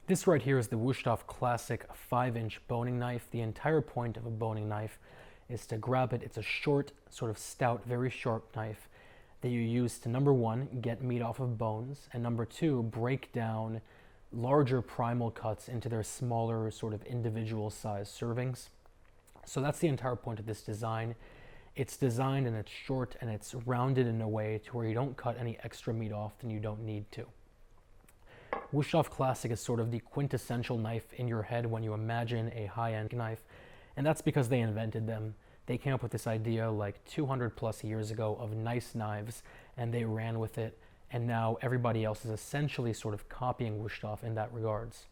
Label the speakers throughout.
Speaker 1: This right here is the Wusthof Classic 5-inch boning knife. The entire point of a boning knife is to grab it. It's a short, sort of stout, very sharp knife that you use to, number one, get meat off of bones, and number two, break down larger primal cuts into their smaller, sort of individual size servings. So that's the entire point of this design. It's designed and it's short and it's rounded in a way to where you don't cut any extra meat off than you don't need to. Wusthof Classic is sort of the quintessential knife in your head when you imagine a high-end knife, and that's because they invented them. They came up with this idea like 200 plus years ago of nice knives, and they ran with it, and now everybody else is essentially sort of copying Wusthof in that regards.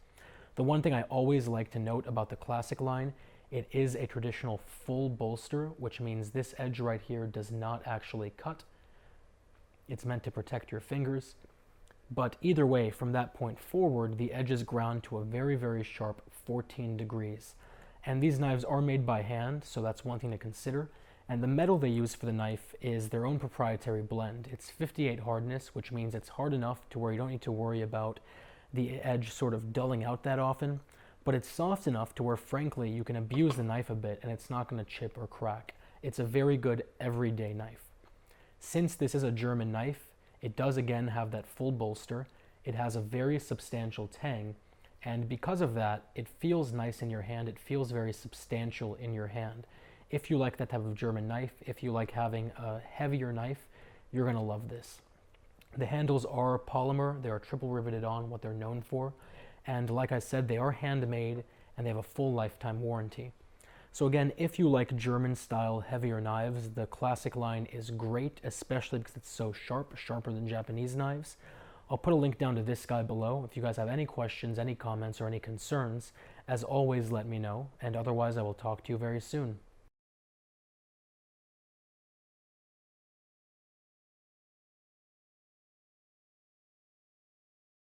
Speaker 1: The one thing I always like to note about the Classic line, it is a traditional full bolster, which means this edge right here does not actually cut. It's meant to protect your fingers. But either way, from that point forward, the edge is ground to a very, very sharp 14 degrees. And these knives are made by hand, so that's one thing to consider. And the metal they use for the knife is their own proprietary blend. It's 58 hardness, which means it's hard enough to where you don't need to worry about the edge sort of dulling out that often. But it's soft enough to where, frankly, you can abuse the knife a bit and it's not going to chip or crack. It's a very good everyday knife. Since this is a German knife, it does again have that full bolster. It has a very substantial tang, and because of that, it feels nice in your hand. It feels very substantial in your hand. If you like that type of German knife, if you like having a heavier knife, you're going to love this. The handles are polymer. They are triple riveted on, what they're known for. And like I said, they are handmade and they have a full lifetime warranty. So again, if you like German-style heavier knives, the Classic line is great, especially because it's so sharp, sharper than Japanese knives. I'll put a link down to this guy below. If you guys have any questions, any comments, or any concerns, as always, let me know. And otherwise, I will talk to you very soon.